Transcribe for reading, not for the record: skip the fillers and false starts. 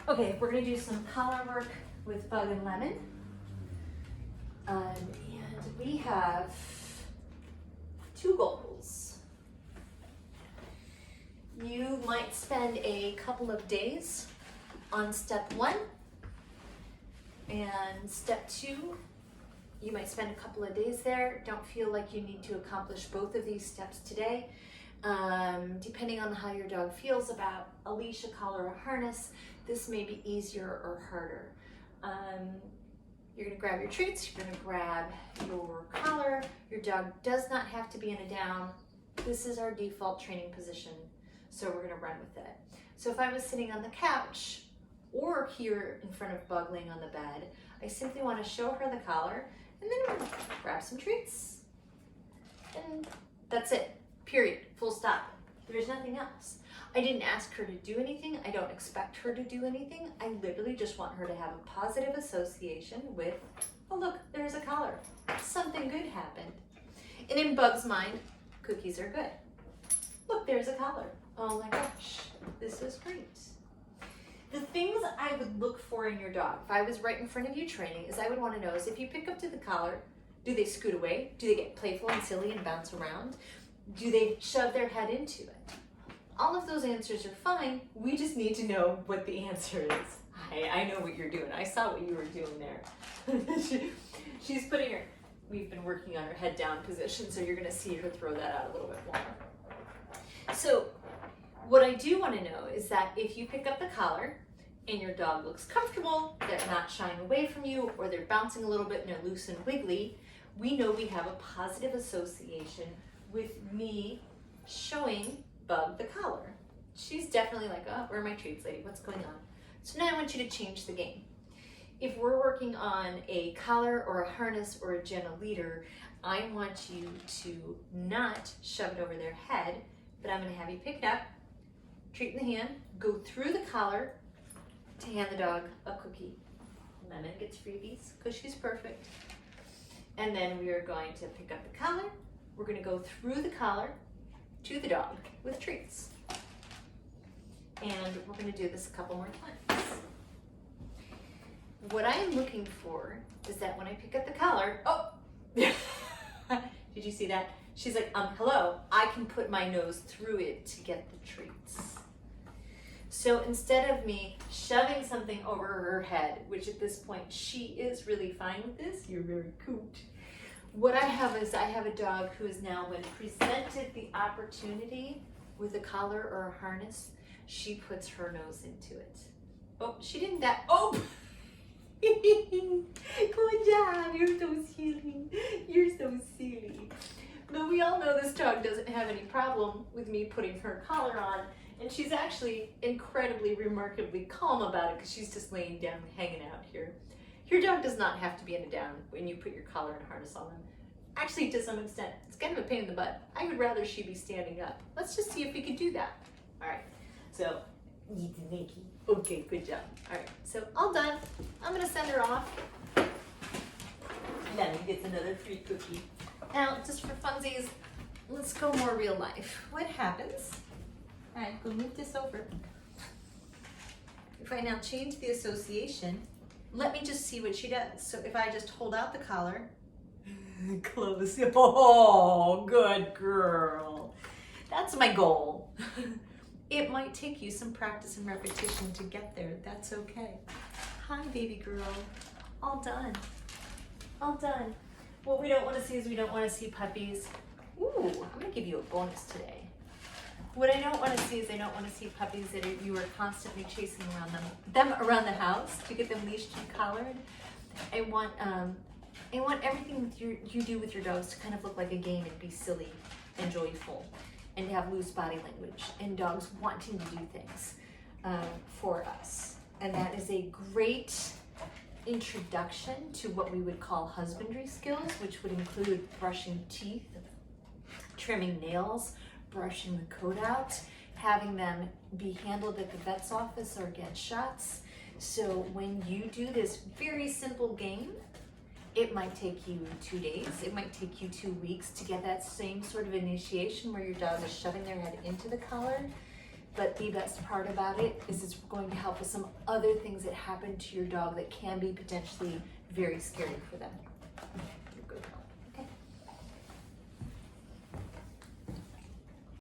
Okay, we're gonna do some collar work with Bug and Lemon. And we have 2 goals. You might spend a couple of days on step 1, and step 2, you might spend a couple of days there. Don't feel like you need to accomplish both of these steps today. Depending on how your dog feels about a leash, a collar, or harness, this may be easier or harder. You're gonna grab your treats, you're gonna grab your collar. Your dog does not have to be in a down. This is our default training position, so we're gonna run with it. So if I was sitting on the couch or here in front of Bug laying on the bed, I simply wanna show her the collar and then I'm gonna grab some treats. And that's it, period, full stop. There's nothing else. I didn't ask her to do anything. I don't expect her to do anything. I literally just want her to have a positive association with, oh look, there's a collar. Something good happened. And in Bug's mind, cookies are good. Look, there's a collar. Oh my gosh, this is great. The things I would look for in your dog, if I was right in front of you training, is I would want to know is if you pick up to the collar, do they scoot away? Do they get playful and silly and bounce around? Do they shove their head into it? All of those answers are fine. We just need to know what the answer is. I know what you're doing. I saw what you were doing there. She's putting her, we've been working on her head down position, so you're gonna see her throw that out a little bit more. So what I do wanna know is that if you pick up the collar and your dog looks comfortable, they're not shying away from you, or they're bouncing a little bit and they're loose and wiggly, we know we have a positive association with me showing Bug the collar. She's definitely like, oh, where are my treats, lady? What's going on? So now I want you to change the game. If we're working on a collar or a harness or a gentle leader, I want you to not shove it over their head, but I'm going to have you pick it up, treat in the hand, go through the collar to hand the dog a cookie. Lemon gets freebies because she's perfect. And then we are going to pick up the collar. We're going to go through the collar to the dog with treats. And we're going to do this a couple more times. What I am looking for is that when I pick up the collar, oh, did you see that? She's like, hello, I can put my nose through it to get the treats. So instead of me shoving something over her head, which at this point she is really fine with this, you're very cute. What I have is I have a dog who is now, when presented the opportunity with a collar or a harness, she puts her nose into it. Oh, she didn't that, oh! Good job, you're so silly. You're so silly. But we all know this dog doesn't have any problem with me putting her collar on, and she's actually incredibly, remarkably calm about it because she's just laying down, hanging out here. Your dog does not have to be in a down when you put your collar and harness on them. Actually, to some extent, it's kind of a pain in the butt. I would rather she be standing up. Let's just see if we can do that. All right, so, okay, good job. All right, so all done. I'm gonna send her off. Lemon gets another free cookie. Now, just for funsies, let's go more real life. What happens? All right, go move this over. If I now change the association, let me just see what she does. So if I just hold out the collar, close, oh, good girl. That's my goal. It might take you some practice and repetition to get there. That's okay. Hi, baby girl. All done. All done. What we don't want to see is we don't want to see puppies. Ooh, I'm going to give you a bonus today. What I don't want to see is I don't want to see puppies that you are constantly chasing around them around the house to get them leashed and collared. I want everything you do with your dogs to kind of look like a game and be silly and joyful, and to have loose body language and dogs wanting to do things for us. And that is a great introduction to what we would call husbandry skills, which would include brushing teeth, trimming nails, brushing the coat out, having them be handled at the vet's office or get shots. So when you do this very simple game, it might take you 2 days, it might take you 2 weeks to get that same sort of initiation where your dog is shoving their head into the collar. but the best part about it is it's going to help with some other things that happen to your dog that can be potentially very scary for them.